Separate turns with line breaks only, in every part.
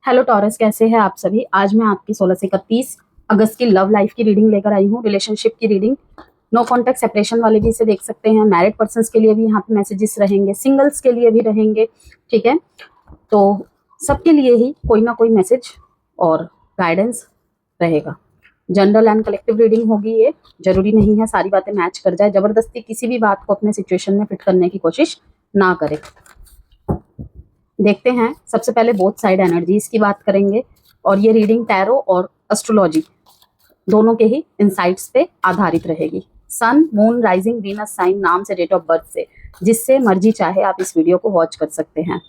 Hello taurus, कैसे हैं आप सभी। आज मैं आपकी 16 से 31 अगस्त की लव लाइफ की रीडिंग लेकर आई हूँ, रिलेशनशिप की रीडिंग। नो कॉन्टेक्ट सेपरेशन वाले भी इसे देख सकते हैं। मैरिड पर्सन्स के लिए भी यहाँ पे मैसेजेस रहेंगे, सिंगल्स के लिए भी रहेंगे। ठीक है, तो सबके लिए ही कोई ना कोई मैसेज और गाइडेंस रहेगा। जनरल एंड कलेक्टिव रीडिंग होगी ये। जरूरी नहीं है सारी बातें मैच कर जाए। जबरदस्ती किसी भी बात को अपने सिचुएशन में फिट करने की कोशिश ना करें। देखते हैं, सबसे पहले बोथ साइड एनर्जीज की बात करेंगे और ये रीडिंग टैरो और एस्ट्रोलॉजी दोनों के ही इंसाइट्स पे आधारित रहेगी। सन, मून, राइजिंग, वीनस साइन नाम से, डेट ऑफ बर्थ से, जिससे मर्जी चाहे आप इस वीडियो को वॉच कर सकते हैं।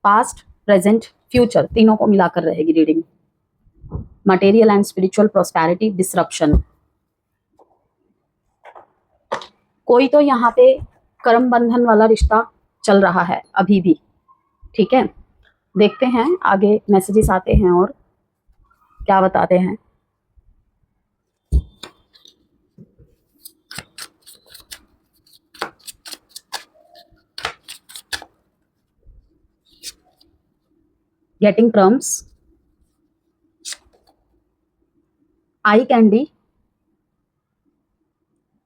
पास्ट, प्रेजेंट, फ्यूचर तीनों को मिलाकर रहेगी reading. Material and spiritual prosperity, disruption. कोई तो यहाँ पे कर्म बंधन वाला रिश्ता चल रहा है अभी भी। ठीक है, देखते हैं आगे मैसेजेस आते हैं और क्या बताते हैं। Getting crumbs, eye candy,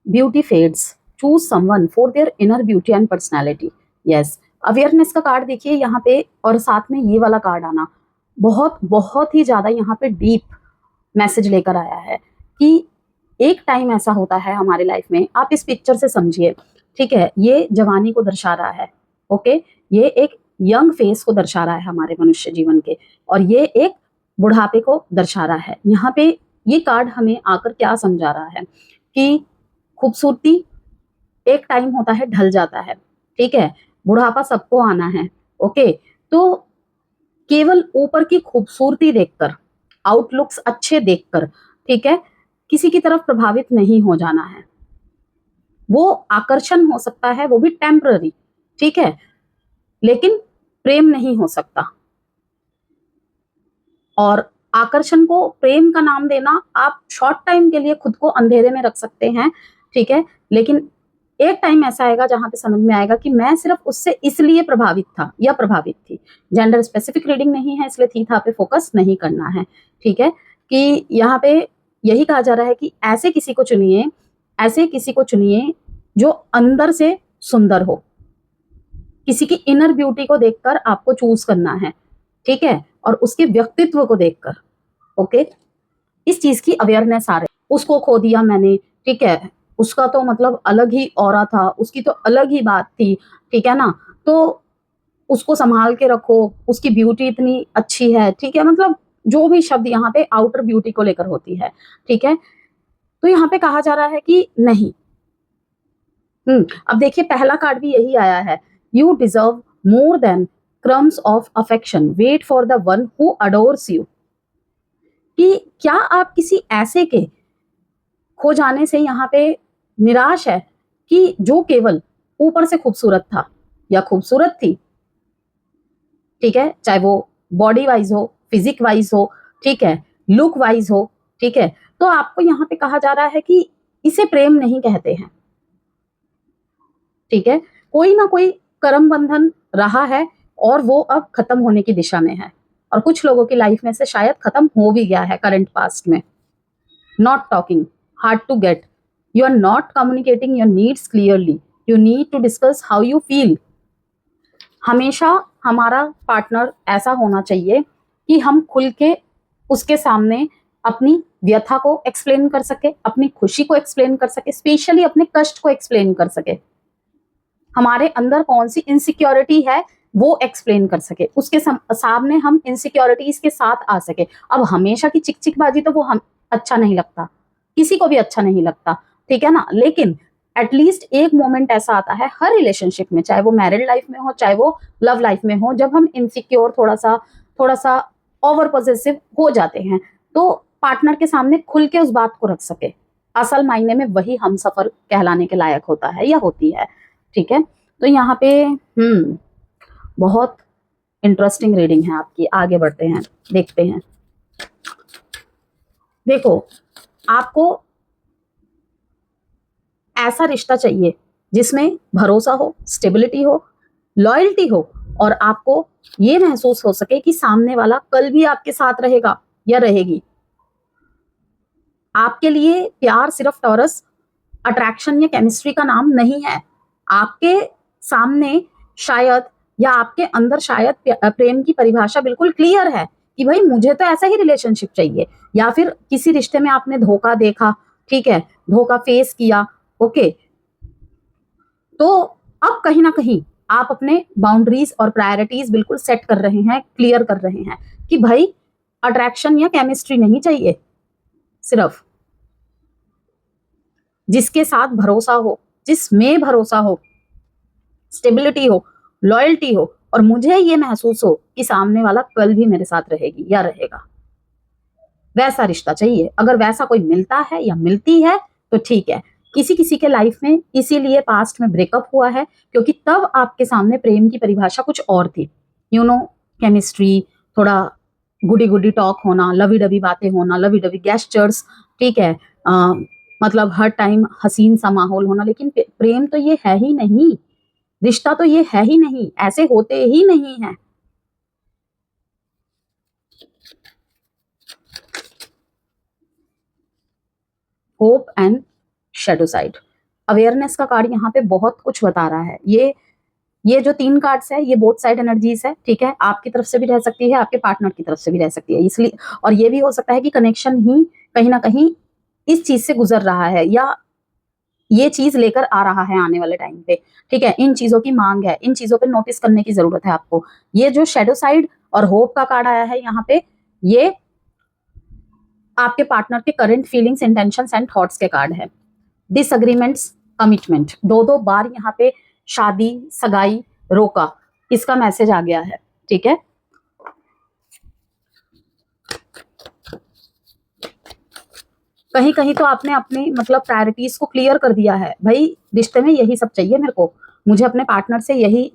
beauty fades, choose someone for their inner beauty and personality. Yes, awareness का कार्ड देखिए यहाँ पे, और साथ में ये वाला कार्ड आना बहुत बहुत ही ज्यादा यहाँ पे डीप मैसेज लेकर आया है कि एक टाइम ऐसा होता है हमारे लाइफ में। आप इस पिक्चर से समझिए, ठीक है, ये जवानी को दर्शा रहा है। ओके, ये एक यंग फेस को दर्शा रहा है हमारे मनुष्य जीवन के, और ये एक बुढ़ापे को दर्शा रहा है। यहाँ पे ये कार्ड हमें आकर क्या समझा रहा है कि खूबसूरती एक टाइम होता है, ढल जाता है। ठीक है, बुढ़ापा सबको आना है। ओके, तो केवल ऊपर की खूबसूरती देखकर, आउटलुक्स अच्छे देखकर, ठीक है, किसी की तरफ प्रभावित नहीं हो जाना है। वो आकर्षण हो सकता है, वो भी टेम्पररी, ठीक है, लेकिन प्रेम नहीं हो सकता। और आकर्षण को प्रेम का नाम देना, आप शॉर्ट टाइम के लिए खुद को अंधेरे में रख सकते हैं, ठीक है, लेकिन एक टाइम ऐसा आएगा जहां पे समझ में आएगा कि मैं सिर्फ उससे इसलिए प्रभावित था या प्रभावित थी। जेंडर स्पेसिफिक रीडिंग नहीं है, इसलिए थी था पे फोकस नहीं करना है। ठीक है, कि यहाँ पे यही कहा जा रहा है कि ऐसे किसी को चुनिए, ऐसे किसी को चुनिए जो अंदर से सुंदर हो। किसी की इनर ब्यूटी को देखकर आपको चूज करना है, ठीक है, और उसके व्यक्तित्व को देखकर। ओके, इस चीज की अवेयरनेस आ रही। उसको खो दिया मैंने, ठीक है, उसका तो मतलब अलग ही ऑरा था, उसकी तो अलग ही बात थी, ठीक है ना, तो उसको संभाल के रखो, उसकी ब्यूटी इतनी अच्छी है, ठीक है, मतलब जो भी शब्द यहाँ पे आउटर ब्यूटी को लेकर होती है, ठीक है, तो यहाँ पे कहा जा रहा है कि नहीं। अब देखिए पहला कार्ड भी यही आया है, you deserve more than crumbs of affection, wait for the one who adores you. कि क्या आप किसी ऐसे के खो जाने से यहाँ पे निराश है कि जो केवल ऊपर से खूबसूरत था या खूबसूरत थी, ठीक है, चाहे वो बॉडी वाइज हो, फिजिक वाइज हो, ठीक है, लुक वाइज हो, ठीक है, तो आपको यहाँ पे कहा जा रहा है कि इसे प्रेम नहीं कहते हैं। ठीक है, कोई ना कोई कर्म बंधन रहा है और वो अब खत्म होने की दिशा में है, और कुछ लोगों की लाइफ में से शायद खत्म हो भी गया है करंट पास्ट में। Not talking, hard to get, you are not communicating your needs clearly, you need to discuss how you feel. हमेशा हमारा पार्टनर ऐसा होना चाहिए कि हम खुल के उसके सामने अपनी व्यथा को एक्सप्लेन कर सके, अपनी खुशी को एक्सप्लेन कर सके, स्पेशली अपने कष्ट को एक्सप्लेन कर सके, हमारे अंदर कौन सी इनसिक्योरिटी है वो एक्सप्लेन कर सके, उसके सामने हम इनसिक्योरिटीज के साथ आ सके। अब हमेशा की चिक चिक बाजी तो वो हम अच्छा नहीं लगता, किसी को भी अच्छा नहीं लगता, ठीक है ना, लेकिन एटलीस्ट एक मोमेंट ऐसा आता है हर रिलेशनशिप में, चाहे वो मैरिड लाइफ में हो, चाहे वो लव लाइफ में हो, जब हम इनसिक्योर, थोड़ा सा ओवर पॉसेसिव हो जाते हैं, तो पार्टनर के सामने खुल के उस बात को रख सके। असल मायने में वही हम सफर कहलाने के लायक होता है या होती है। ठीक है, तो यहाँ पे बहुत इंटरेस्टिंग रीडिंग है आपकी। आगे बढ़ते हैं, देखते हैं। देखो, आपको ऐसा रिश्ता चाहिए जिसमें भरोसा हो, स्टेबिलिटी हो, लॉयल्टी हो और आपको ये महसूस हो सके कि सामने वाला कल भी आपके साथ रहेगा या रहेगी। आपके लिए प्यार सिर्फ टॉरस अट्रैक्शन या केमिस्ट्री का नाम नहीं है। आपके सामने शायद या आपके अंदर शायद प्रेम की परिभाषा बिल्कुल क्लियर है कि भाई मुझे तो ऐसा ही रिलेशनशिप चाहिए, या फिर किसी रिश्ते में आपने धोखा देखा, ठीक है, धोखा फेस किया, ओके, तो अब कहीं ना कहीं आप अपने बाउंड्रीज और प्रायोरिटीज बिल्कुल सेट कर रहे हैं, क्लियर कर रहे हैं कि भाई अट्रैक्शन या केमिस्ट्री नहीं चाहिए, सिर्फ जिसके साथ भरोसा हो, जिसमें भरोसा हो, स्टेबिलिटी हो, लॉयल्टी हो, और मुझे ये महसूस हो कि सामने वाला कल भी मेरे साथ रहेगी या रहेगा, वैसा रिश्ता चाहिए। अगर वैसा कोई मिलता है या मिलती है तो ठीक है। किसी किसी के लाइफ में इसीलिए पास्ट में ब्रेकअप हुआ है क्योंकि तब आपके सामने प्रेम की परिभाषा कुछ और थी। यू नो, केमिस्ट्री, थोड़ा गुडी गुडी टॉक होना, लवी डबी बातें होना, लवी डबी गेस्चर्स, ठीक है, मतलब हर टाइम हसीन सा माहौल होना, लेकिन प्रेम तो ये है ही नहीं, रिश्ता तो ये है ही नहीं, ऐसे होते ही नहीं है। Hope and shadow side, awareness का कार्ड यहाँ पे बहुत कुछ बता रहा है। ये जो 3 कार्ड्स है ये बोथ साइड एनर्जीज है, ठीक है, आपकी तरफ से भी रह सकती है, आपके पार्टनर की तरफ से भी रह सकती है, इसलिए, और ये भी हो सकता है कि कनेक्शन ही कहीं ना कहीं इस चीज से गुजर रहा है या ये चीज लेकर आ रहा है आने वाले टाइम पे, ठीक है, इन चीजों की मांग है, इन चीजों पे नोटिस करने की जरूरत है आपको। ये जो शेडो साइड और होप का कार्ड आया है यहाँ पे, ये आपके पार्टनर के current feelings, intentions and thoughts के कार्ड है। डिसएग्रीमेंट्स, कमिटमेंट, 2 बार यहाँ पे शादी, सगाई, रोका, इसका मैसेज आ गया है, ठीक है। कहीं कहीं तो आपने अपनी मतलब प्रायोरिटीज को क्लियर कर दिया है, भाई रिश्ते में यही सब चाहिए मेरे को, मुझे अपने पार्टनर से यही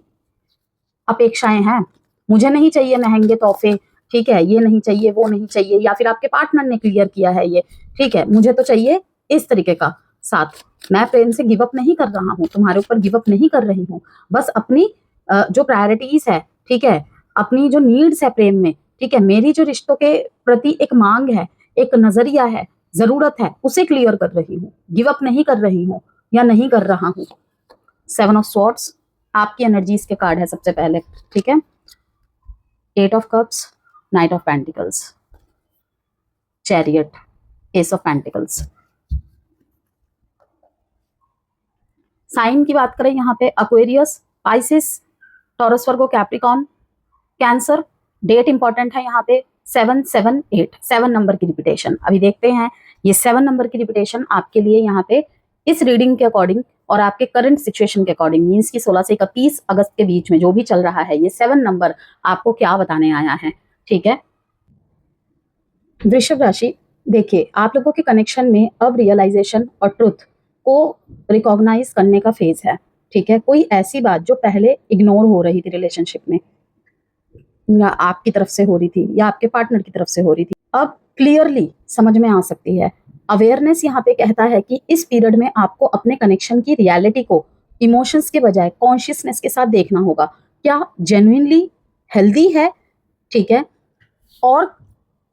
अपेक्षाएं हैं, मुझे नहीं चाहिए महंगे तोहफे, ठीक है, ये नहीं चाहिए, वो नहीं चाहिए, या फिर आपके पार्टनर ने क्लियर किया है ये, ठीक है, मुझे तो चाहिए इस तरीके का साथ, मैं प्रेम से गिव अप नहीं कर रहा हूँ, तुम्हारे ऊपर गिव अप नहीं कर रही हूँ, बस अपनी जो प्रायोरिटीज है, ठीक है, अपनी जो नीड्स है प्रेम में, ठीक है, मेरी जो रिश्तों के प्रति एक मांग है, एक नजरिया है, जरूरत है, उसे क्लियर कर रही हूँ, गिव अप नहीं कर रही हूँ या नहीं कर रहा हूँ। 7 ऑफ स्वॉर्ड्स आपकी एनर्जीज के कार्ड है सबसे पहले, ठीक है। 8 of cups, knight of pentacles, chariot, ace of pentacles. Sign की बात करें यहाँ पे Aquarius, Pisces, Taurus, Virgo, Capricorn, Cancer. Date important है यहाँ पे 778, 7 नंबर की रिपीटेशन। अभी देखते हैं ये 7 नंबर की रिपीटेशन आपके लिए यहाँ पे इस रीडिंग के अकॉर्डिंग और आपके करंट सिचुएशन के अकॉर्डिंग, मीन्स की 16 से 31 अगस्त के बीच में जो भी चल रहा है, ये 7 नंबर आपको क्या बताने आया है, ठीक है। वृषभ राशि, देखिए आप लोगों के कनेक्शन में अब रियलाइजेशन और ट्रुथ को रिकॉग्नाइज करने का फेज है, ठीक है। कोई ऐसी बात जो पहले इग्नोर हो रही थी रिलेशनशिप में, या आपकी तरफ से हो रही थी या आपके पार्टनर की तरफ से हो रही थी, अब क्लियरली समझ में आ सकती है। अवेयरनेस यहाँ पे कहता है कि इस पीरियड में आपको अपने कनेक्शन की रियलिटी को इमोशंस के बजाय कॉन्शियसनेस के साथ देखना होगा, क्या जेन्युइनली हेल्दी है, ठीक है, और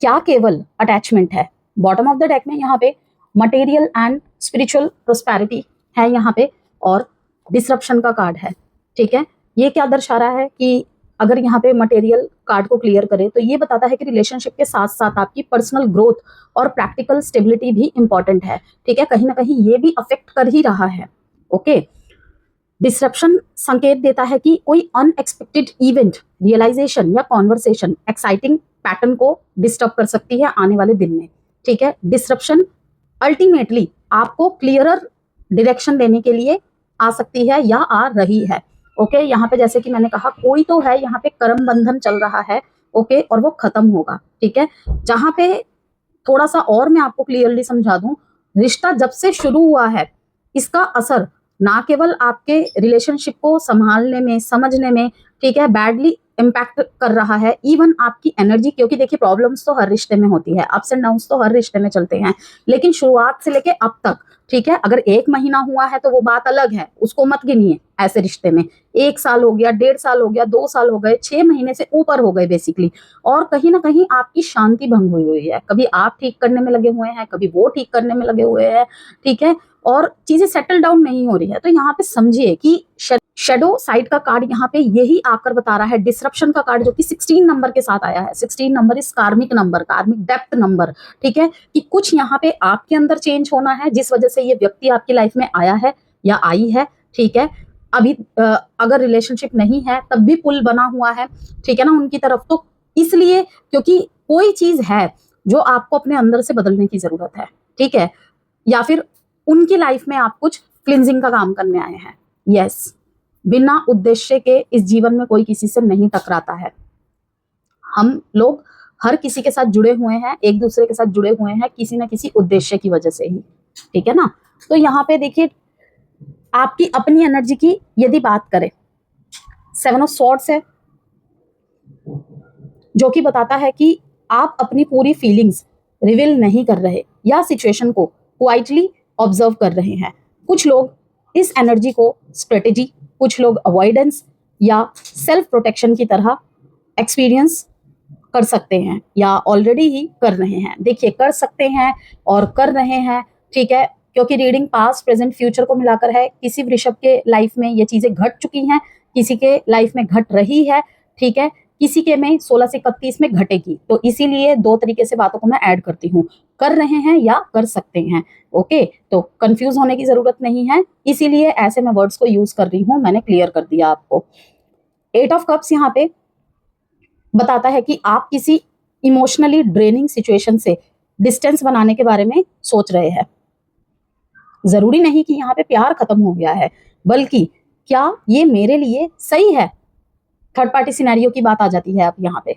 क्या केवल अटैचमेंट है। बॉटम ऑफ द डेक में यहाँ पे मटेरियल एंड स्पिरिचुअल प्रोस्पेरिटी है यहाँ पे, और डिसरप्शन का कार्ड है, ठीक है। ये क्या दर्शा रहा है कि अगर यहाँ पे मटेरियल कार्ड को क्लियर करें तो ये बताता है कि रिलेशनशिप के साथ साथ आपकी पर्सनल ग्रोथ और प्रैक्टिकल स्टेबिलिटी भी इंपॉर्टेंट है, ठीक है, कहीं ना कहीं ये भी अफेक्ट कर ही रहा है, ओके। डिसरप्शन संकेत देता है कि कोई अनएक्सपेक्टेड इवेंट, रियलाइजेशन या कॉन्वर्सेशन एक्साइटिंग पैटर्न को डिस्टर्ब कर सकती है आने वाले दिन में, ठीक है। डिसरप्शन अल्टीमेटली आपको क्लियरर डायरेक्शन देने के लिए आ सकती है या आ रही है, ओके। यहाँ पे जैसे कि मैंने कहा कोई तो है यहाँ पे कर्म बंधन चल रहा है, ओके, और वो खत्म होगा, ठीक है। जहाँ पे थोड़ा सा और मैं आपको क्लियरली समझा दूं, रिश्ता जब से शुरू हुआ है इसका असर ना केवल आपके रिलेशनशिप को संभालने में, समझने में, ठीक है, बैडली इम्पैक्ट कर रहा है इवन आपकी एनर्जी, क्योंकि देखिए प्रॉब्लम्स तो हर रिश्ते में होती है, अप्स एंड डाउन्स तो हर रिश्ते में चलते हैं, लेकिन शुरुआत से लेके अब तक, ठीक है, अगर 1 महीना हुआ है तो वो बात अलग है, उसको मत गिनिए ऐसे रिश्ते में। 1 साल हो गया, 1.5 साल हो गया, 2 साल हो गए, 6 महीने से ऊपर हो गए बेसिकली, और कहीं ना कहीं आपकी शांति भंग हुई हुई है। कभी आप ठीक करने में लगे हुए हैं, कभी वो ठीक करने में लगे हुए हैं, ठीक है, और चीजें सेटल डाउन नहीं हो रही है। तो यहाँ पे समझिए कि शेडो साइड का कार्ड यहाँ पे यही आकर बता रहा है, डिसरप्शन का कार्ड जो कि 16 नंबर के साथ आया है। 16 नंबर इस कार्मिक नंबर, कार्मिक डेप्थ नंबर, ठीक है, कि कुछ यहाँ पे आपके अंदर चेंज होना है जिस वजह से ये व्यक्ति आपकी लाइफ में आया है या आई है, ठीक है। अभी अगर रिलेशनशिप नहीं है तब भी पुल बना हुआ है, ठीक है ना, उनकी तरफ। तो इसलिए क्योंकि कोई चीज है जो आपको अपने अंदर से बदलने की जरूरत है, ठीक है, या फिर उनकी लाइफ में आप कुछ क्लिनजिंग का काम करने आए हैं। यस, बिना उद्देश्य के इस जीवन में कोई किसी से नहीं टकराता है। हम लोग हर किसी के साथ जुड़े हुए हैं, एक दूसरे के साथ जुड़े हुए हैं किसी ना किसी उद्देश्य की वजह से ही, ठीक है ना। तो यहाँ पे देखिए आपकी अपनी एनर्जी की यदि बात करें, 7 ऑफ स्वॉर्ड्स है जो कि बताता है कि आप अपनी पूरी फीलिंग्स रिवील नहीं कर रहे या सिचुएशन को क्वाइटली ऑब्जर्व कर रहे हैं। कुछ लोग इस एनर्जी को स्ट्रेटेजी, कुछ लोग अवॉइडेंस या सेल्फ प्रोटेक्शन की तरह एक्सपीरियंस कर सकते हैं या ऑलरेडी ही कर रहे हैं। देखिए कर सकते हैं और कर रहे हैं, ठीक है, क्योंकि रीडिंग पास्ट प्रेजेंट फ्यूचर को मिलाकर है। किसी वृषभ के लाइफ में ये चीजें घट चुकी हैं, किसी के लाइफ में घट रही है, ठीक है, किसी के में 16 से 31 में घटेगी। तो इसीलिए 2 तरीके से बातों को मैं ऐड करती हूँ, कर रहे हैं या कर सकते हैं। ओके, तो कंफ्यूज होने की जरूरत नहीं है, इसीलिए ऐसे मैं वर्ड्स को यूज कर रही हूँ, मैंने क्लियर कर दिया आपको। 8 ऑफ कप्स यहाँ पे बताता है कि आप किसी इमोशनली ड्रेनिंग सिचुएशन से डिस्टेंस बनाने के बारे में सोच रहे हैं। जरूरी नहीं कि यहाँ पे प्यार खत्म हो गया है, बल्कि क्या ये मेरे लिए सही है। थर्ड पार्टी सिनेरियो की बात आ जाती है अब यहाँ पे।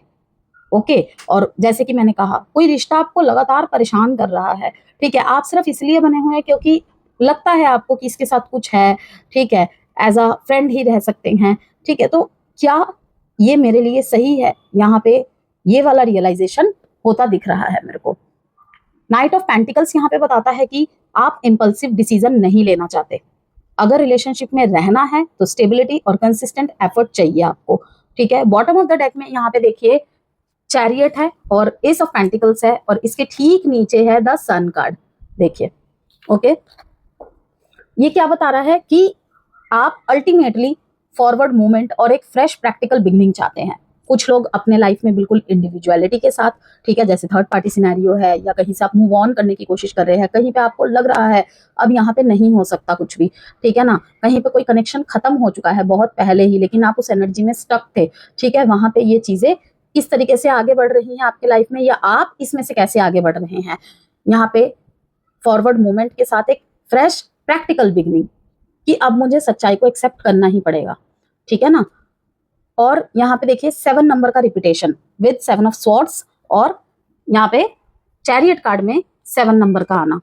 ओके, और जैसे कि मैंने कहा, कोई रिश्ता आपको लगातार परेशान कर रहा है, ठीक है, आप सिर्फ इसलिए बने हुए हैं क्योंकि लगता है आपको कि इसके साथ कुछ है, ठीक है, एज अ फ्रेंड ही रह सकते हैं, ठीक है। तो क्या ये मेरे लिए सही है, यहाँ पे ये वाला रियलाइजेशन होता दिख रहा है मेरे को। नाइट ऑफ पेंटिकल्स यहाँ पे बताता है कि आप इम्पल्सिव डिसीजन नहीं लेना चाहते। अगर रिलेशनशिप में रहना है तो स्टेबिलिटी और कंसिस्टेंट एफर्ट चाहिए आपको, ठीक है। बॉटम ऑफ द डेक में यहाँ पे देखिए चैरियट है और एस ऑफ पेंटिकल्स है, और इसके ठीक नीचे है द सन कार्ड। देखिए, ओके, ये क्या बता रहा है कि आप अल्टीमेटली फॉरवर्ड मूवमेंट और एक फ्रेश प्रैक्टिकल बिगनिंग चाहते हैं। कुछ लोग अपने लाइफ में बिल्कुल इंडिविजुअलिटी के साथ, ठीक है, जैसे थर्ड पार्टी सिनेरियो है, या कहीं से आप मूव ऑन करने की कोशिश कर रहे हैं, कहीं पे आपको लग रहा है अब यहाँ पे नहीं हो सकता कुछ भी, ठीक है ना, कहीं पे कोई कनेक्शन खत्म हो चुका है बहुत पहले ही, लेकिन आप उस एनर्जी में स्टक थे, ठीक है। वहां पे ये चीजें किस तरीके से आगे बढ़ रही हैं आपके लाइफ में, या आप इसमें से कैसे आगे बढ़ रहे हैं। यहाँ पे फॉरवर्ड मूवमेंट के साथ एक फ्रेश प्रैक्टिकल बिगनिंग, कि अब मुझे सच्चाई को एक्सेप्ट करना ही पड़ेगा, ठीक है ना। और यहाँ पे देखिए 7 नंबर का रिपीटेशन विद 7 ऑफ स्वॉर्ड्स, और यहाँ पे चैरियट कार्ड में 7 नंबर का आना,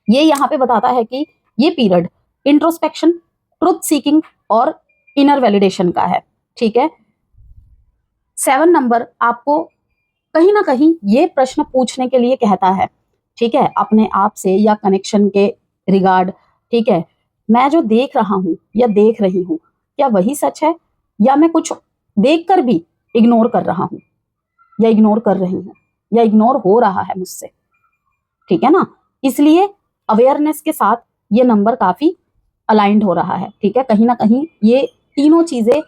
ये यहाँ पे बताता है कि ये पीरियड इंट्रोस्पेक्शन, ट्रुथ सीकिंग और इनर वैलिडेशन का है, ठीक है। 7 नंबर आपको कहीं ना कहीं ये प्रश्न पूछने के लिए कहता है, ठीक है, अपने आप से या कनेक्शन के रिगार्ड, ठीक है, मैं जो देख रहा हूं या देख रही हूं क्या वही सच है, या मैं कुछ देखकर भी इग्नोर कर रहा हूं, या इग्नोर कर रही हूं, या इग्नोर हो रहा है मुझसे, ठीक है ना। इसलिए अवेयरनेस के साथ ये नंबर काफी अलाइंड हो रहा है, ठीक है। कहीं ना कहीं ये तीनों चीजें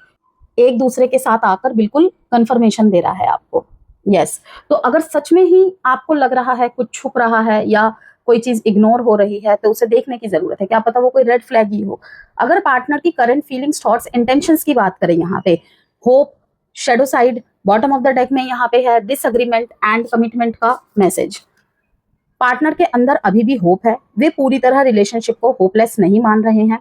एक दूसरे के साथ आकर बिल्कुल कंफर्मेशन दे रहा है आपको। यस, तो अगर सच में ही आपको लग रहा है कुछ छुप रहा है या कोई चीज इग्नोर हो रही है, तो उसे देखने की जरूरत है, क्या पता वो कोई रेड फ्लैग ही हो। अगर पार्टनर की करंट फीलिंग्स, थॉट्स, इंटेंशंस की बात करें, यहाँ पे hope, shadow side, bottom of the deck में यहाँ पे है डिसएग्रीमेंट एंड कमिटमेंट का मैसेज। पार्टनर के अंदर अभी भी होप है, वे पूरी तरह रिलेशनशिप को होपलेस नहीं मान रहे हैं,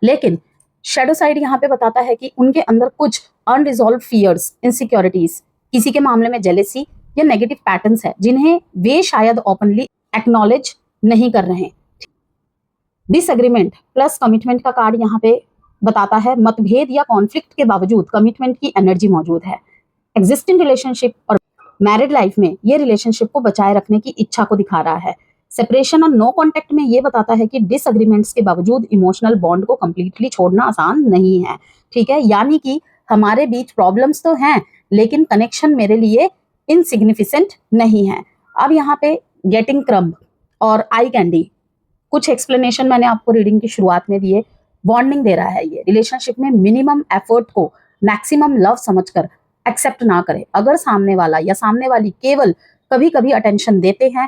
लेकिन शेडो साइड यहाँ पे बताता है कि उनके अंदर कुछ अनरिजॉल्व फियर्स, इनसिक्योरिटीज, किसी के मामले में जेलेसी या नेगेटिव पैटर्न्स है जिन्हें वे शायद ओपनली एक्नॉलेज नहीं कर रहे हैं। डिसएग्रीमेंट प्लस कमिटमेंट का कार्ड यहाँ पे बताता है मतभेद या कॉन्फ्लिक्ट के बावजूद कमिटमेंट की एनर्जी मौजूद है। एग्जिस्टिंग रिलेशनशिप और मैरिड लाइफ में ये रिलेशनशिप को बचाए रखने की इच्छा को दिखा रहा है। सेपरेशन और नो कॉन्टेक्ट में ये बताता है कि डिसएग्रीमेंट्स के बावजूद इमोशनल बॉन्ड को कंप्लीटली छोड़ना आसान नहीं है। ठीक है, यानी कि हमारे बीच प्रॉब्लम्स तो हैं लेकिन कनेक्शन मेरे लिए इनसिग्निफिकेंट नहीं है। अब यहाँ पे गेटिंग क्रम्ब और आई कैंडी, कुछ एक्सप्लेनेशन मैंने आपको रीडिंग की शुरुआत में दिए। वार्निंग दे रहा है ये रिलेशनशिप में मिनिमम एफर्ट को मैक्सिमम लव समझकर एक्सेप्ट ना करे। अगर सामने वाला या सामने वाली केवल कभी कभी अटेंशन देते हैं,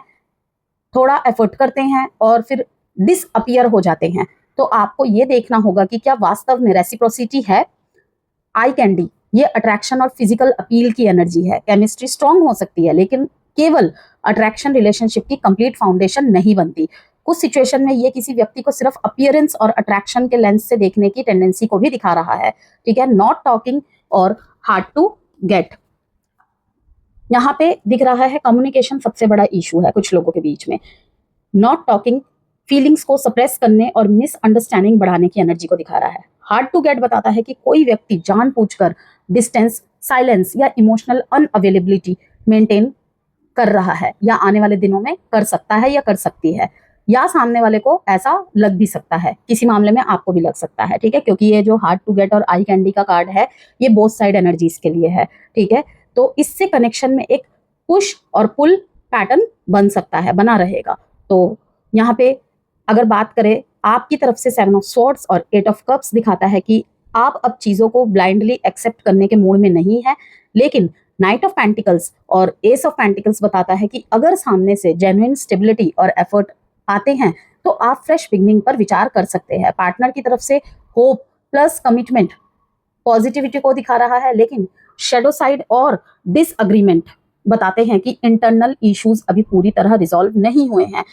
थोड़ा एफर्ट करते हैं और फिर डिसअपियर हो जाते हैं, तो आपको ये देखना होगा कि क्या वास्तव में रेसिप्रोसिटी है। आई कैंडी ये अट्रैक्शन और फिजिकल अपील की एनर्जी है। केमिस्ट्री स्ट्रांग हो सकती है लेकिन केवल अट्रैक्शन रिलेशनशिप की कंप्लीट फाउंडेशन नहीं बनती। कुछ सिचुएशन में ये किसी व्यक्ति को सिर्फ अपीयरेंस और अट्रैक्शन के लेंस से देखने की टेंडेंसी को भी दिखा रहा है। ठीक है, नॉट टॉकिंग और हार्ड टू गेट। यहाँ पे दिख रहा है कम्युनिकेशन सबसे बड़ा इशू है कुछ लोगों के बीच में। नॉट टॉकिंग फीलिंग्स को सप्रेस करने और मिसअंडरस्टैंडिंग बढ़ाने की एनर्जी को दिखा रहा है। हार्ड टू गेट बताता है कि कोई व्यक्ति जानबूझकर डिस्टेंस, साइलेंस या इमोशनल अनअवेलेबिलिटी मेंटेन कर रहा है या आने वाले दिनों में कर सकता है या कर सकती है, या सामने वाले को ऐसा लग भी सकता है, किसी मामले में आपको भी लग सकता है। ठीक है, क्योंकि ये जो हार्ड टू गेट और आई कैंडी का कार्ड है ये बोथ साइड एनर्जीज के लिए है। ठीक है, तो इससे कनेक्शन में एक पुश और पुल पैटर्न बन सकता है, बना रहेगा। तो यहाँ पे अगर बात करें आपकी तरफ से 7 ऑफ स्वॉर्ड्स और 8 ऑफ कप्स दिखाता है कि आप अब चीजों को ब्लाइंडली एक्सेप्ट करने के मूड में नहीं है, लेकिन नाइट ऑफ पेंटिकल्स और एस ऑफ पेंटिकल्स बताता है कि अगर सामने से जेन्युइन स्टेबिलिटी और एफर्ट आते हैं तो आप फ्रेश बिगनिंग पर विचार कर सकते हैं। पार्टनर की तरफ से होप प्लस कमिटमेंट पॉजिटिविटी को दिखा रहा है, लेकिन शेडो साइड और डिसअग्रीमेंट बताते हैं कि इंटरनल इश्यूज अभी पूरी तरह रिजॉल्व नहीं हुए हैं।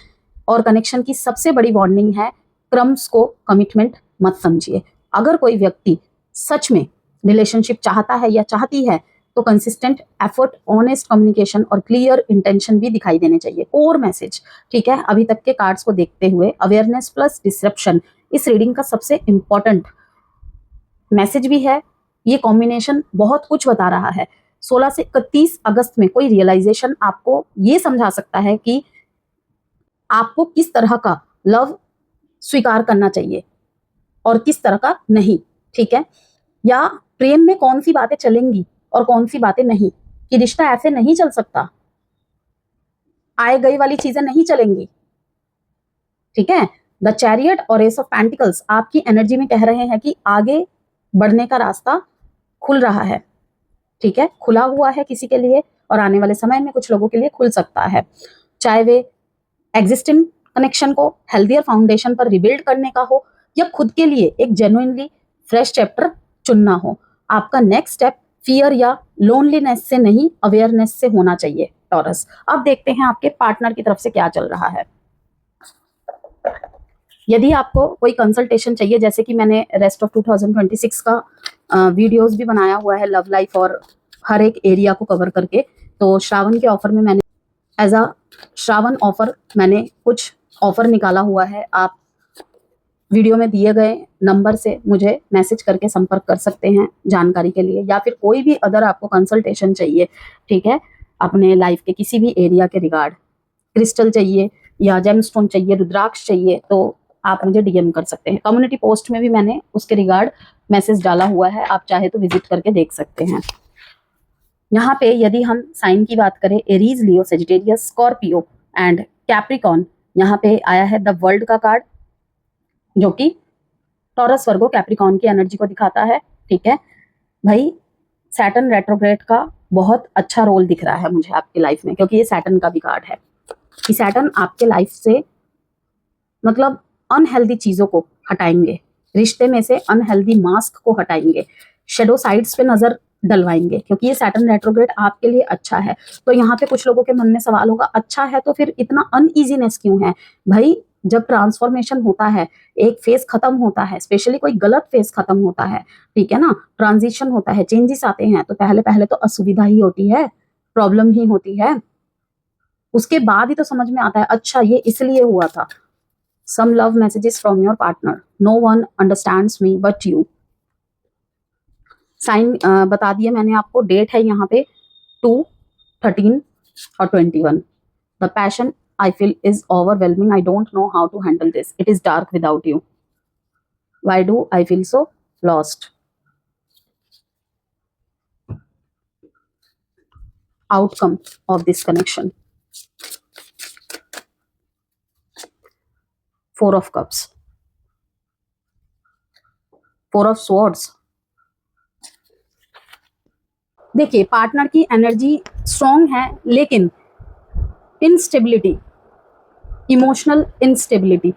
और कनेक्शन की सबसे बड़ी वार्निंग है क्रम्स को कमिटमेंट मत समझिए। अगर कोई व्यक्ति सच में रिलेशनशिप चाहता है या चाहती है तो कंसिस्टेंट एफर्ट, ऑनेस्ट कम्युनिकेशन और क्लियर इंटेंशन भी दिखाई देने चाहिए। कोर मैसेज, ठीक है, अभी तक के कार्ड्स को देखते हुए अवेयरनेस प्लस डिसरप्शन इस रीडिंग का सबसे इंपॉर्टेंट मैसेज भी है। ये कॉम्बिनेशन बहुत कुछ बता रहा है। 16 से 31 अगस्त में कोई रियलाइजेशन आपको ये समझा सकता है कि आपको किस तरह का लव स्वीकार करना चाहिए और किस तरह का नहीं। ठीक है, या प्रेम में कौन सी बातें चलेंगी और कौन सी बातें नहीं, कि रिश्ता ऐसे नहीं चल सकता, आए गई वाली चीजें नहीं चलेंगी। ठीक है, द चैरियट और एस ऑफ पेंटिकल्स आपकी एनर्जी में कह रहे हैं कि आगे बढ़ने का रास्ता खुल रहा है। ठीक है, खुला हुआ है किसी के लिए और आने वाले समय में कुछ लोगों के लिए खुल सकता है, चाहे वे एग्जिस्टिंग कनेक्शन को हेल्दियर फाउंडेशन पर रिबिल्ड करने का हो या खुद के लिए एक जेन्युइनली फ्रेश चैप्टर चुनना हो। आपका नेक्स्ट स्टेप फियर या लोनलीनेस से नहीं, अवेयरनेस से होना चाहिए टॉरस। अब देखते हैं आपके पार्टनर की तरफ से क्या चल रहा है। यदि आपको कोई कंसल्टेशन चाहिए, जैसे कि मैंने रेस्ट ऑफ 2026 का वीडियोस भी बनाया हुआ है लव लाइफ और हर एक एरिया को कवर करके, तो श्रावण के ऑफर में मैंने एज अ श्रावण ऑफर मैंने कुछ ऑफर निकाला हुआ है। आप वीडियो में दिए गए नंबर से मुझे मैसेज करके संपर्क कर सकते हैं जानकारी के लिए, या फिर कोई भी अदर आपको कंसल्टेशन चाहिए, ठीक है, अपने लाइफ के किसी भी एरिया के रिगार्ड, क्रिस्टल चाहिए या जेमस्टोन चाहिए, रुद्राक्ष चाहिए, तो आप मुझे डीएम कर सकते हैं। कम्युनिटी पोस्ट में भी मैंने उसके रिगार्ड मैसेज डाला हुआ है, आप चाहे तो विजिट करके देख सकते हैं। यहाँ पे यदि हम साइन की बात करें, Aries, Leo, Sagittarius, Scorpio and Capricorn, यहाँ पे आया है द वर्ल्ड का कार्ड, जो कि टॉरस, वर्गो, कैप्रिकॉन की एनर्जी को दिखाता है। ठीक है भाई, सैटर्न रेट्रोग्रेड का बहुत अच्छा रोल दिख रहा है मुझे आपकी लाइफ में, क्योंकि ये सैटर्न का भी कार्ड है कि सैटर्न आपके लाइफ से मतलब अनहेल्दी चीजों को हटाएंगे, रिश्ते में से अनहेल्दी मास्क को हटाएंगे, शेडो साइड्स पे नजर डलवाएंगे, क्योंकि ये सैटर्न रेट्रोग्रेड आपके लिए अच्छा है। तो यहाँ पे कुछ लोगों के मन में सवाल होगा, अच्छा है तो फिर इतना अनईजीनेस क्यों है? भाई, जब ट्रांसफॉर्मेशन होता है, एक फेज खत्म होता है, स्पेशली कोई गलत फेज खत्म होता है, ठीक है ना, ट्रांजिशन होता है, चेंजेस आते हैं, तो पहले पहले तो असुविधा ही होती है, प्रॉब्लम ही होती है, उसके बाद ही तो समझ में आता है अच्छा ये इसलिए हुआ था। some love messages from your partner. No one understands me but you. Sign बता दिया मैंने आपको, डेट है यहाँ पे 2, 13 और 21. The passion I feel is overwhelming. I don't know how to handle this. It is dark without you. Why do I feel so lost? Outcome of this connection. 4 of Cups. 4 of Swords. देखिए, partner की energy strong है, लेकिन instability, emotional instability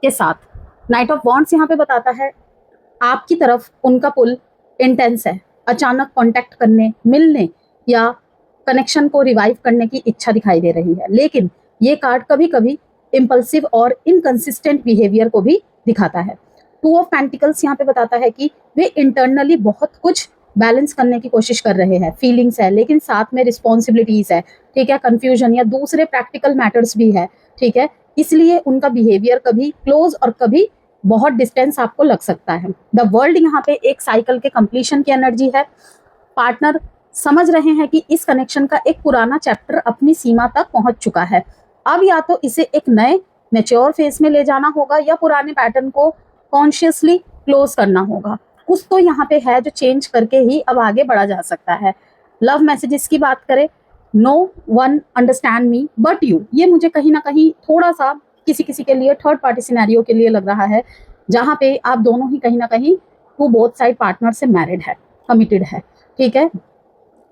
के साथ night of wands यहाँ पे बताता है आपकी तरफ उनका पुल इंटेंस है, अचानक कांटेक्ट करने, मिलने या कनेक्शन को रिवाइव करने की इच्छा दिखाई दे रही है, लेकिन ये कार्ड कभी कभी इम्पल्सिव और इनकंसिस्टेंट बिहेवियर को भी दिखाता है. 2 ऑफ पेंटिकल्स यहाँ पे बताता है कि वे इंटरनली बहुत कुछ बैलेंस करने की कोशिश कर रहे हैं, फीलिंग्स है लेकिन साथ में रिस्पॉन्सिबिलिटीज है, ठीक है, कंफ्यूजन या दूसरे प्रैक्टिकल मैटर्स भी है, ठीक है, इसलिए उनका बिहेवियर कभी क्लोज और कभी बहुत डिस्टेंस आपको लग सकता है. द वर्ल्ड यहाँ पे एक साइकिल के कंप्लीशन की एनर्जी है. पार्टनर समझ रहे हैं कि इस कनेक्शन का एक पुराना चैप्टर अपनी सीमा तक पहुंच चुका है, अब या तो इसे एक नए मैच्योर फेज में ले जाना होगा या पुराने पैटर्न को कॉन्शियसली क्लोज करना होगा. कुछ तो यहाँ पे है जो चेंज करके ही अब आगे बढ़ा जा सकता है. लव मैसेजेस की बात करें, no one understand me but you, ये मुझे कहीं ना कहीं थोड़ा सा किसी किसी के लिए थर्ड पार्टी सिनेरियो के लिए लग रहा है, जहाँ पे आप दोनों ही कहीं ना कहीं टू बोथ साइड पार्टनर से मैरिड है, कमिटेड है, ठीक है,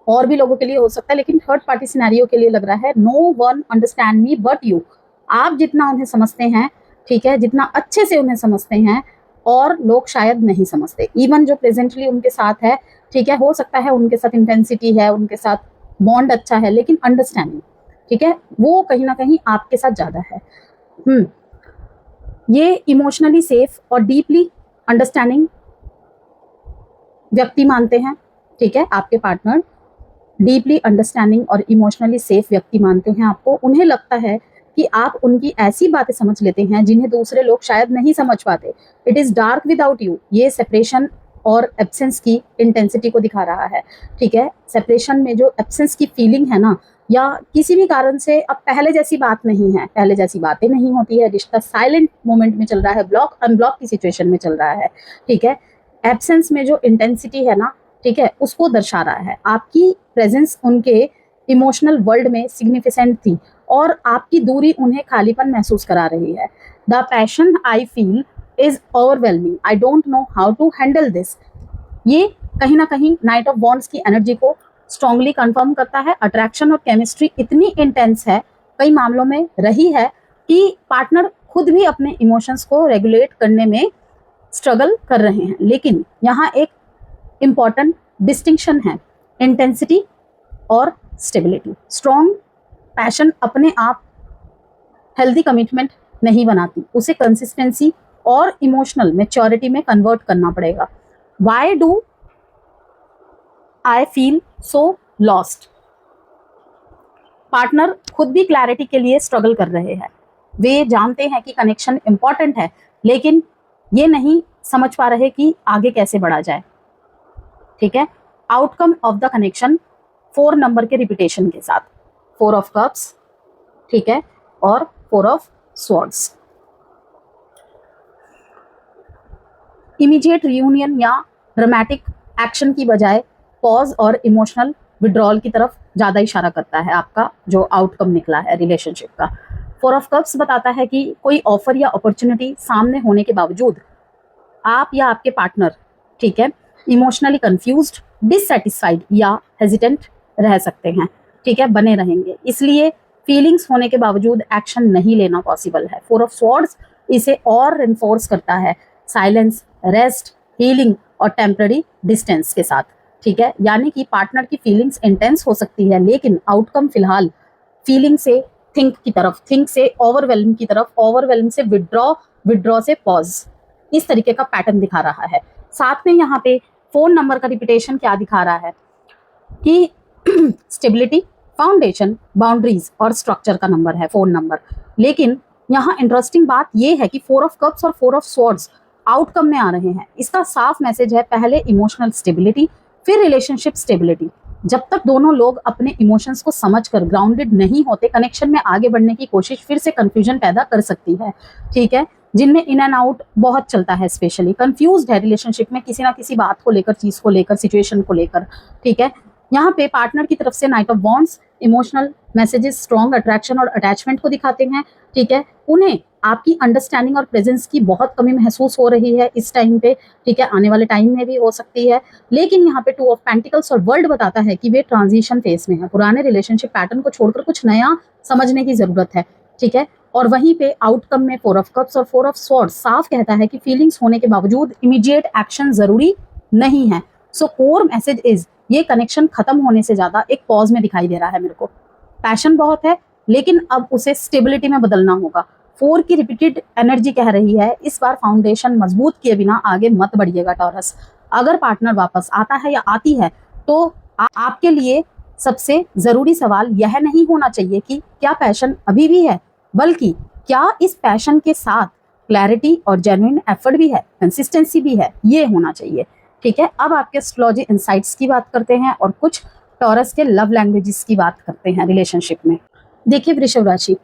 और भी लोगों के लिए हो सकता है, लेकिन थर्ड पार्टी सिनेरियो के लिए लग रहा है no one understand me but you. आप जितना उन्हें समझते हैं, ठीक है, जितना अच्छे से उन्हें समझते हैं, और लोग शायद नहीं समझते. इवन जो प्रेजेंटली उनके साथ है, ठीक है, हो सकता है उनके साथ इंटेंसिटी है, उनके साथ बॉन्ड अच्छा है, लेकिन अंडरस्टैंडिंग, ठीक है, वो कहीं ना कहीं आपके साथ ज़्यादा है. ये इमोशनली सेफ और डीपली अंडरस्टैंडिंग व्यक्ति मानते हैं, ठीक है, आपके पार्टनर डीपली अंडरस्टैंडिंग और इमोशनली सेफ व्यक्ति मानते हैं आपको. उन्हें लगता है कि आप उनकी ऐसी बातें समझ लेते हैं जिन्हें दूसरे लोग शायद नहीं समझ पाते. It is dark without you, ये सेपरेशन और एब्सेंस की इंटेंसिटी को दिखा रहा है, ठीक है. सेपरेशन में जो एब्सेंस की फीलिंग है ना, या किसी भी कारण से अब पहले जैसी बात नहीं है, पहले जैसी बातें नहीं होती है, रिश्ता साइलेंट मोमेंट में चल रहा है, ब्लॉक अनब्लॉक की सिचुएशन में चल रहा है, ठीक है. एब्सेंस में जो इंटेंसिटी है ना, ठीक है, उसको दर्शा रहा है. आपकी प्रेजेंस उनके इमोशनल वर्ल्ड में सिग्निफिकेंट थी और आपकी दूरी उन्हें खालीपन महसूस करा रही है. The passion I feel is overwhelming, I don't know how to handle this. ये कहीं ना कहीं नाइट ऑफ वॉन्ड्स की एनर्जी को स्ट्रांगली कंफर्म करता है. अट्रैक्शन और केमिस्ट्री इतनी इंटेंस है कई मामलों में रही है कि पार्टनर खुद भी अपने इमोशंस को रेगुलेट करने में स्ट्रगल कर रहे हैं. लेकिन यहाँ एक इम्पॉर्टेंट डिस्टिंक्शन है, इंटेंसिटी और स्टेबिलिटी. स्ट्रॉन्ग पैशन अपने आप हेल्दी कमिटमेंट नहीं बनाती, उसे कंसिस्टेंसी और इमोशनल मैच्योरिटी में कन्वर्ट करना पड़ेगा. Why do I feel so lost? Partner खुद भी क्लैरिटी के लिए स्ट्रगल कर रहे हैं. वे जानते हैं कि कनेक्शन इंपॉर्टेंट है, लेकिन ये नहीं समझ पा रहे कि आगे कैसे बढ़ा जाए, ठीक है. Outcome of the connection 4 number के रिपीटेशन के साथ, 4 ऑफ कप्स, ठीक है, और 4 ऑफ स्वॉर्ड्स. इमीडिएट रियूनियन या ड्रामेटिक एक्शन की बजाय पॉज और इमोशनल विड्रॉल की तरफ ज़्यादा इशारा करता है आपका जो आउटकम निकला है रिलेशनशिप का. 4 ऑफ कप्स बताता है कि कोई ऑफर या अपॉर्चुनिटी सामने होने के बावजूद आप या आपके पार्टनर, ठीक है, इमोशनली कंफ्यूज्ड, डिससेटिस्फाइड या हेजिटेंट रह सकते हैं, ठीक है, बने रहेंगे. इसलिए फीलिंग्स होने के बावजूद एक्शन नहीं लेना पॉसिबल है. 4 ऑफ स्वॉर्ड्स इसे और रिनफोर्स करता है साइलेंस, रेस्ट, हीलिंग और टेम्पररी डिस्टेंस के साथ, ठीक है. यानी कि पार्टनर की फीलिंग्स इंटेंस हो सकती है, लेकिन आउटकम फिलहाल फीलिंग से थिंक की तरफ, थिंक से ओवरवेलम की तरफ, ओवरवेलम से विड्रॉ, विड्रॉ से पॉज, इस तरीके का पैटर्न दिखा रहा है. साथ में यहाँ पे 4 नंबर का रिपीटेशन क्या दिखा रहा है कि स्टेबिलिटी, फाउंडेशन, बाउंड्रीज और स्ट्रक्चर का नंबर है 4 नंबर. लेकिन यहाँ इंटरेस्टिंग बात ये है कि 4 ऑफ कप्स और 4 ऑफ स्वॉर्ड्स आउटकम में आ रहे हैं। इसका साफ मैसेज है, पहले इमोशनल स्टेबिलिटी, फिर रिलेशनशिप स्टेबिलिटी। जब तक दोनों लोग अपने इमोशंस को समझकर ग्राउंडेड नहीं होते, कनेक्शन में आगे बढ़ने की कोशिश फिर से कंफ्यूजन पैदा कर सकती है। ठीक है, जिनमें इन एंड आउट बहुत चलता है, स्पेशली कंफ्यूज्ड है रिलेशनशिप में किसी ना किसी बात को लेकर, चीज को लेकर, सिचुएशन को लेकर। ठीक है, यहाँ पे पार्टनर की तरफ से night of wands emotional messages strong attraction और अटैचमेंट को दिखाते हैं। ठीक है, उन्हें आपकी अंडरस्टैंडिंग और प्रेजेंस की बहुत कमी महसूस हो रही है इस टाइम पे। ठीक है, आने वाले टाइम में भी हो सकती है। लेकिन यहाँ पे 2 ऑफ पेंटिकल्स और वर्ल्ड बताता है कि वे ट्रांजिशन फेज में है। पुराने रिलेशनशिप पैटर्न को छोड़कर कुछ नया समझने की जरूरत है। ठीक है, और वहीं पे आउटकम में 4 ऑफ कप्स और 4 ऑफ स्वॉर्ड्स साफ कहता है कि फीलिंग्स होने के बावजूद इमीडिएट एक्शन जरूरी नहीं है। सो कोर मैसेज इज, ये कनेक्शन खत्म होने से ज्यादा एक पॉज में दिखाई दे रहा है मेरे को। पैशन बहुत है, लेकिन अब उसे स्टेबिलिटी में बदलना होगा। 4 की रिपीटेड एनर्जी कह रही है, इस बार फाउंडेशन मजबूत किए बिना आगे मत बढ़िएगा टॉरस। अगर पार्टनर वापस आता है या आती है, तो आपके लिए सबसे जरूरी सवाल यह नहीं होना चाहिए कि क्या पैशन अभी भी है, बल्कि क्या इस पैशन के साथ क्लैरिटी और जेन्युइन एफर्ट भी है, कंसिस्टेंसी भी है, ये होना चाहिए। ठीक है, अब आपके एस्ट्रोलॉजी इंसाइट्स की बात करते हैं और कुछ टॉरस के लव लैंग्वेजेस की बात करते हैं रिलेशनशिप में। देखिए वृषभ राशि,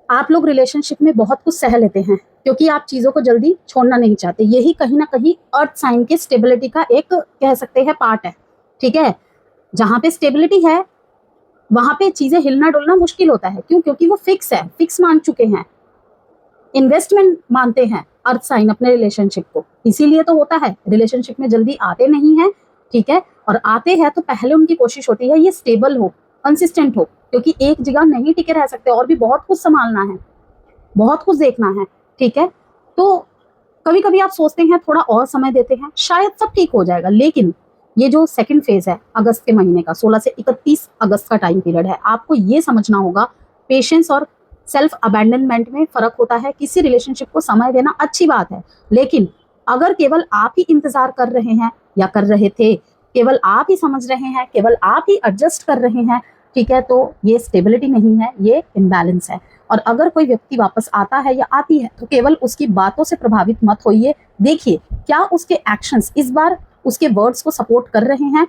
आप लोग रिलेशनशिप में बहुत कुछ सह लेते हैं क्योंकि आप चीजों को जल्दी छोड़ना नहीं चाहते। यही कहीं ना कहीं अर्थ साइन के स्टेबिलिटी का एक कह सकते हैं पार्ट है। ठीक है, जहां पे स्टेबिलिटी है वहां पे चीजें हिलना डुलना मुश्किल होता है। क्यों? क्योंकि वो फिक्स है, फिक्स मान चुके हैं, इन्वेस्टमेंट मानते हैं अर्थ साइन अपने रिलेशनशिप को। इसीलिए तो होता है, रिलेशनशिप में जल्दी आते नहीं है। ठीक है, और आते हैं तो पहले उनकी कोशिश होती है ये स्टेबल हो, कंसिस्टेंट हो, क्योंकि एक जगह नहीं टिके रह सकते और भी बहुत कुछ संभालना है, बहुत कुछ देखना है। ठीक है, तो कभी कभी आप सोचते हैं थोड़ा और समय देते हैं, शायद सब ठीक हो जाएगा। लेकिन ये जो सेकंड फेज है अगस्त के महीने का, 16 से 31 अगस्त का टाइम पीरियड है, आपको ये समझना होगा पेशेंस और सेल्फ अबैंडनमेंट में फर्क होता है। किसी रिलेशनशिप को समय देना अच्छी बात है, लेकिन अगर केवल आप ही इंतजार कर रहे हैं या कर रहे थे, केवल आप ही समझ रहे हैं, केवल आप ही एडजस्ट कर रहे हैं, ठीक है, तो ये स्टेबिलिटी नहीं है, ये इम्बैलेंस है। और अगर कोई व्यक्ति वापस आता है या आती है तो केवल उसकी बातों से प्रभावित मत होइए, देखिए क्या उसके एक्शंस इस बार उसके वर्ड्स को सपोर्ट कर रहे हैं।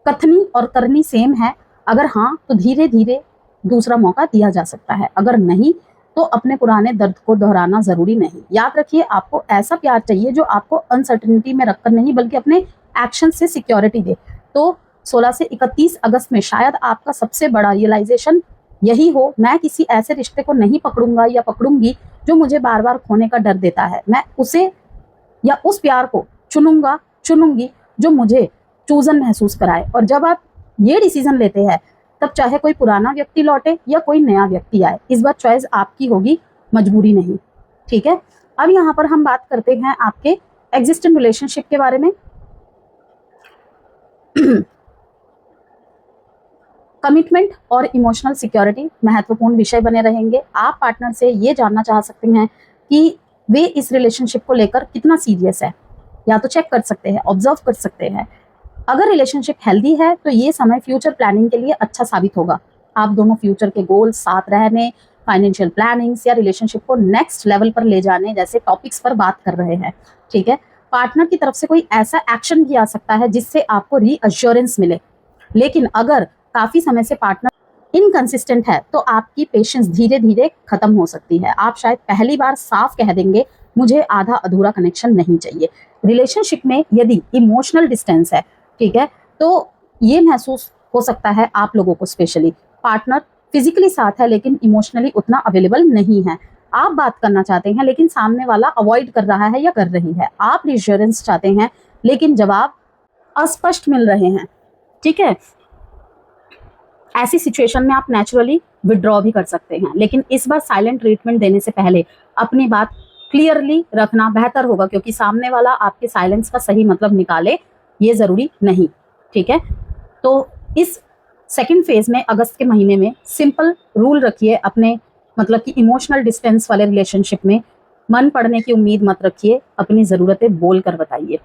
कथनी और करनी सेम है, अगर हाँ तो धीरे धीरे दूसरा मौका दिया जा सकता है, अगर नहीं तो अपने पुराने दर्द को दोहराना जरूरी नहीं। याद रखिए, आपको ऐसा प्यार चाहिए जो आपको अनसर्टेनिटी में रखकर नहीं बल्कि अपने एक्शन से सिक्योरिटी दे। तो 16 से 31 अगस्त में शायद आपका सबसे बड़ा रियलाइजेशन यही हो, मैं किसी ऐसे रिश्ते को नहीं पकड़ूंगा या पकड़ूंगी जो मुझे बार बार खोने का डर देता है। मैं उसे या उस प्यार को चुनूंगी जो मुझे चूजन महसूस कराए। और जब आप ये डिसीजन लेते हैं, तब चाहे कोई पुराना व्यक्ति लौटे या कोई नया व्यक्ति आए, इस बार चॉइस आपकी होगी, मजबूरी नहीं। ठीक है, अब यहाँ पर हम बात करते हैं आपके एग्जिस्टिंग रिलेशनशिप के बारे में। कमिटमेंट और इमोशनल सिक्योरिटी महत्वपूर्ण विषय बने रहेंगे। आप पार्टनर से ये जानना चाह सकते हैं कि वे इस रिलेशनशिप को लेकर कितना सीरियस है, या तो चेक कर सकते हैं, ऑब्जर्व कर सकते हैं। अगर रिलेशनशिप हेल्दी है तो ये समय फ्यूचर प्लानिंग के लिए अच्छा साबित होगा। आप दोनों फ्यूचर के गोल्स, साथ रहने, फाइनेंशियल प्लानिंग्स या रिलेशनशिप को नेक्स्ट लेवल पर ले जाने जैसे टॉपिक्स पर बात कर रहे हैं। ठीक है, पार्टनर की तरफ से कोई ऐसा एक्शन भी आ सकता है जिससे आपको रीअश्योरेंस मिले। लेकिन अगर काफी समय से पार्टनर इनकंसिस्टेंट है तो आपकी पेशेंस धीरे धीरे खत्म हो सकती है। आप शायद पहली बार साफ कह देंगे, मुझे आधा अधूरा कनेक्शन नहीं चाहिए। रिलेशनशिप में यदि इमोशनल डिस्टेंस है, ठीक है, तो ये महसूस हो सकता है आप लोगों को, स्पेशली पार्टनर फिजिकली साथ है लेकिन इमोशनली उतना अवेलेबल नहीं है। आप बात करना चाहते हैं लेकिन सामने वाला अवॉइड कर रहा है या कर रही है। आप रिश्योरेंस चाहते हैं लेकिन जवाब अस्पष्ट मिल रहे हैं। ठीक है, ऐसी सिचुएशन में आप नेचुरली विड्रॉ भी कर सकते हैं, लेकिन इस बार साइलेंट ट्रीटमेंट देने से पहले अपनी बात क्लियरली रखना बेहतर होगा, क्योंकि सामने वाला आपके साइलेंस का सही मतलब निकाले ये जरूरी नहीं। ठीक है, तो इस सेकंड फेज में अगस्त के महीने में सिंपल रूल रखिए अपने, मतलब कि इमोशनल डिस्टेंस वाले रिलेशनशिप में मन पड़ने की उम्मीद मत रखिए, अपनी ज़रूरतें बोल कर बताइए।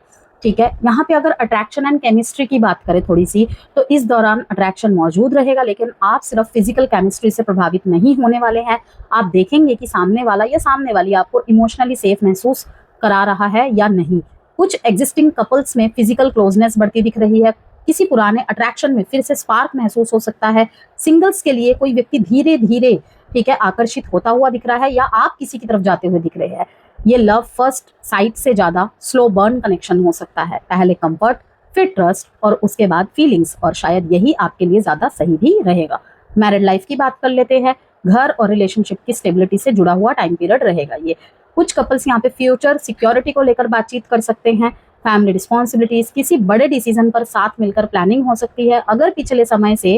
ठीक है। यहाँ पे अगर अट्रैक्शन एंड केमिस्ट्री की बात करें थोड़ी सी, तो इस दौरान अट्रैक्शन मौजूद रहेगा, लेकिन आप सिर्फ फिजिकल केमिस्ट्री से प्रभावित नहीं होने वाले हैं। आप देखेंगे कि सामने वाला या सामने वाली आपको इमोशनली सेफ महसूस करा रहा है या नहीं। कुछ एग्जिस्टिंग कपल्स में फिजिकल क्लोजनेस बढ़ती दिख रही है, किसी पुराने अट्रैक्शन में फिर से स्पार्क महसूस हो सकता है। सिंगल्स के लिए कोई व्यक्ति धीरे धीरे, ठीक है, आकर्षित होता हुआ दिख रहा है, या आप किसी की तरफ जाते हुए दिख रहे हैं। ये लव फर्स्ट साइट से ज्यादा स्लो बर्न कनेक्शन हो सकता है। पहले कंफर्ट, फिर ट्रस्ट, और उसके बाद फीलिंग्स, और शायद यही आपके लिए ज्यादा सही भी रहेगा। मैरिड लाइफ की बात कर लेते हैं। घर और रिलेशनशिप की स्टेबिलिटी से जुड़ा हुआ टाइम पीरियड रहेगा ये। कुछ कपल्स यहाँ पे फ्यूचर सिक्योरिटी को लेकर बातचीत कर सकते हैं। फैमिली रिस्पॉन्सिबिलिटीज, किसी बड़े डिसीजन पर साथ मिलकर प्लानिंग हो सकती है। अगर पिछले समय से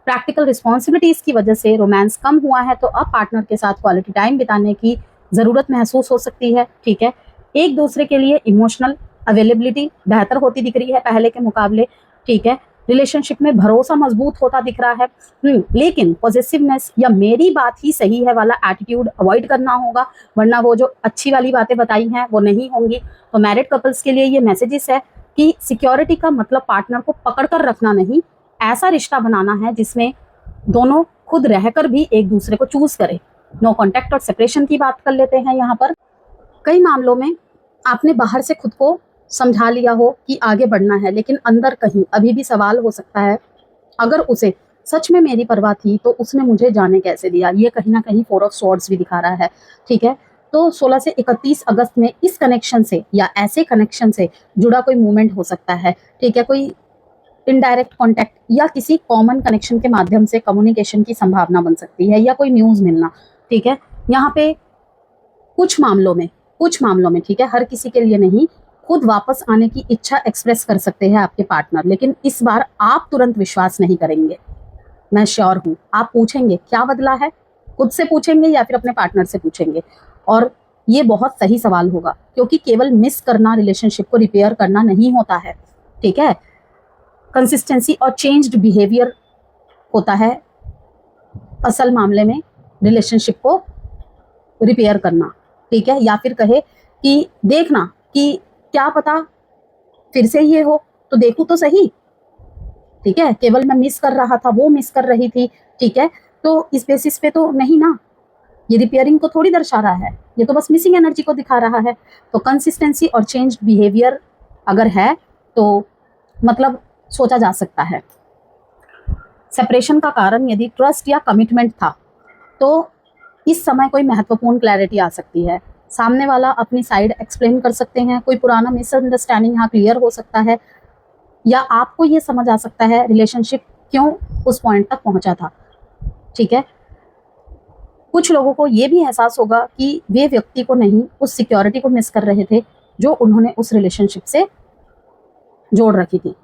प्रैक्टिकल रिस्पॉन्सिबिलिटीज की वजह से रोमांस कम हुआ है, तो अब पार्टनर के साथ क्वालिटी टाइम बिताने की जरूरत महसूस हो सकती है। ठीक है, एक दूसरे के लिए इमोशनल अवेलेबिलिटी बेहतर होती दिख रही है पहले के मुकाबले। ठीक है, रिलेशनशिप में भरोसा मजबूत होता दिख रहा है। लेकिन पॉजिटिवनेस या मेरी बात ही सही है वाला एटीट्यूड अवॉइड करना होगा, वरना वो जो अच्छी वाली बातें बताई हैं वो नहीं होंगी। तो मैरिड कपल्स के लिए ये मैसेजेस है कि सिक्योरिटी का मतलब पार्टनर को पकड़ कर रखना नहीं, ऐसा रिश्ता बनाना है जिसमें दोनों खुद रहकर भी एक दूसरे को चूज करें। नो कॉन्टैक्ट और सेपरेशन की बात कर लेते हैं। यहाँ पर कई मामलों में आपने बाहर से खुद को समझा लिया हो कि आगे बढ़ना है, लेकिन अंदर कहीं अभी भी सवाल हो सकता है, अगर उसे सच में मेरी परवाह थी तो उसने मुझे जाने कैसे दिया। ये कहीं ना कहीं 4 ऑफ स्वॉर्ड्स भी दिखा रहा है। ठीक है, तो 16 से 31 अगस्त में इस कनेक्शन से या ऐसे कनेक्शन से जुड़ा कोई मूवमेंट हो सकता है। ठीक है, कोई इनडायरेक्ट कांटेक्ट या किसी कॉमन कनेक्शन के माध्यम से कम्युनिकेशन की संभावना बन सकती है, या कोई न्यूज़ मिलना। ठीक है, यहाँ पे कुछ मामलों में ठीक है, हर किसी के लिए नहीं, खुद वापस आने की इच्छा एक्सप्रेस कर सकते हैं आपके पार्टनर, लेकिन इस बार आप तुरंत विश्वास नहीं करेंगे। मैं श्योर हूँ। आप पूछेंगे क्या बदला है, खुद से पूछेंगे या फिर अपने पार्टनर से पूछेंगे, और ये बहुत सही सवाल होगा, क्योंकि केवल मिस करना रिलेशनशिप को रिपेयर करना नहीं होता है। ठीक है, कंसिस्टेंसी और चेंज्ड बिहेवियर होता है असल मामले में रिलेशनशिप को रिपेयर करना। ठीक है, या फिर कहे कि देखना कि क्या पता फिर से ये हो, तो देखूं तो सही। ठीक है, केवल मैं मिस कर रहा था, वो मिस कर रही थी। ठीक है, तो इस बेसिस पे तो नहीं ना, ये रिपेयरिंग को थोड़ी दर्शा रहा है, ये तो बस मिसिंग एनर्जी को दिखा रहा है। तो कंसिस्टेंसी और चेंज बिहेवियर अगर है तो मतलब सोचा जा सकता है। सेपरेशन का कारण यदि ट्रस्ट या कमिटमेंट था, तो इस समय कोई महत्वपूर्ण क्लैरिटी आ सकती है। सामने वाला अपनी साइड एक्सप्लेन कर सकते हैं, कोई पुराना मिसअंडरस्टैंडिंग यहाँ क्लियर हो सकता है, या आपको ये समझ आ सकता है रिलेशनशिप क्यों उस पॉइंट तक पहुंचा था। ठीक है, कुछ लोगों को ये भी एहसास होगा कि वे व्यक्ति को नहीं, उस सिक्योरिटी को मिस कर रहे थे जो उन्होंने उस रिलेशनशिप से जोड़ रखी थी।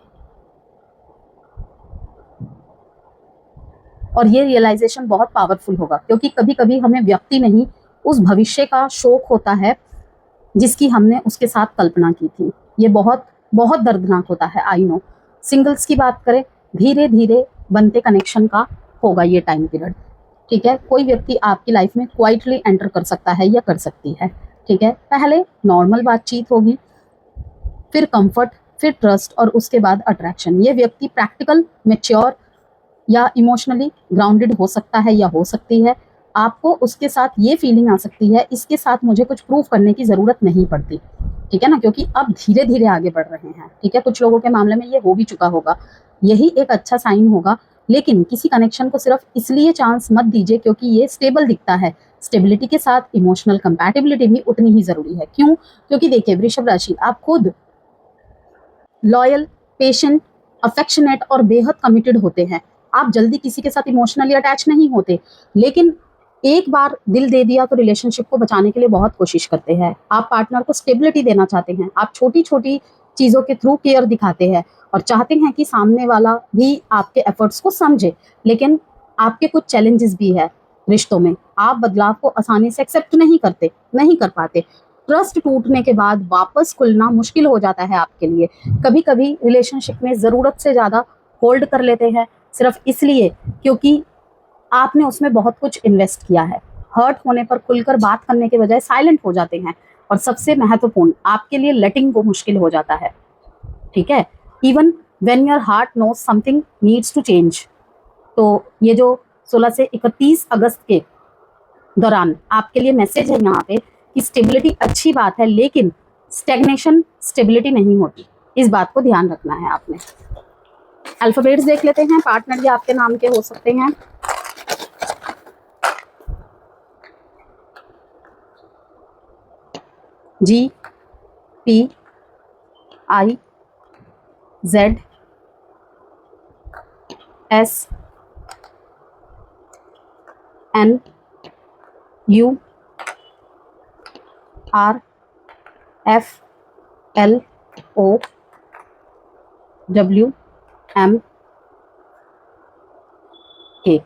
और ये रियलाइजेशन बहुत पावरफुल होगा, क्योंकि कभी कभी हमें व्यक्ति नहीं, उस भविष्य का शोक होता है जिसकी हमने उसके साथ कल्पना की थी। ये बहुत बहुत दर्दनाक होता है, आई नो। सिंगल्स की बात करें, धीरे धीरे बनते कनेक्शन का होगा ये टाइम पीरियड। ठीक है, कोई व्यक्ति आपकी लाइफ में क्वाइटली एंटर कर सकता है या कर सकती है। ठीक है, पहले नॉर्मल बातचीत होगी, फिर कंफर्ट, फिर ट्रस्ट, और उसके बाद अट्रैक्शन। ये व्यक्ति प्रैक्टिकल, मैच्योर या इमोशनली ग्राउंडेड हो सकता है या हो सकती है। आपको उसके साथ ये फीलिंग आ सकती है, इसके साथ मुझे कुछ प्रूव करने की ज़रूरत नहीं पड़ती। ठीक है ना, क्योंकि अब धीरे धीरे आगे बढ़ रहे हैं। ठीक है, कुछ लोगों के मामले में ये हो भी चुका होगा, यही एक अच्छा साइन होगा। लेकिन किसी कनेक्शन को सिर्फ इसलिए चांस मत दीजिए क्योंकि ये स्टेबल दिखता है। स्टेबिलिटी के साथ इमोशनल कंपैटिबिलिटी भी उतनी ही ज़रूरी है। क्यों? क्योंकि देखिए वृषभ राशि, आप खुद लॉयल, पेशेंट, अफेक्शनेट और बेहद कमिटेड होते हैं। आप जल्दी किसी के साथ इमोशनली अटैच नहीं होते, लेकिन एक बार दिल दे दिया तो रिलेशनशिप को बचाने के लिए बहुत कोशिश करते हैं। आप पार्टनर को स्टेबिलिटी देना चाहते हैं, आप छोटी छोटी चीज़ों के थ्रू केयर दिखाते हैं और चाहते हैं कि सामने वाला भी आपके एफर्ट्स को समझे। लेकिन आपके कुछ चैलेंजेस भी है रिश्तों में, आप बदलाव को आसानी से एक्सेप्ट नहीं कर पाते। ट्रस्ट टूटने के बाद वापस खुलना मुश्किल हो जाता है आपके लिए। कभी कभी रिलेशनशिप में ज़रूरत से ज़्यादा होल्ड कर लेते हैं, सिर्फ इसलिए क्योंकि आपने उसमें बहुत कुछ इन्वेस्ट किया है। हर्ट होने पर खुलकर बात करने के बजाय साइलेंट हो जाते हैं, और सबसे महत्वपूर्ण, आपके लिए लेटिंग गो मुश्किल हो जाता है। ठीक है। Even when your heart knows something needs to change. तो ये जो 16 से 31 अगस्त के दौरान आपके लिए मैसेज है यहाँ पे कि स्टेबिलिटी अच्छी बात है, लेकिन स्टेग्नेशन स्टेबिलिटी नहीं होती। इस बात को ध्यान रखना है आपने। अल्फाबेट्स देख लेते हैं, पार्टनर ये आपके नाम के हो सकते हैं। G, P, I, Z, S, N, U, R, F, L, O, W, M, K।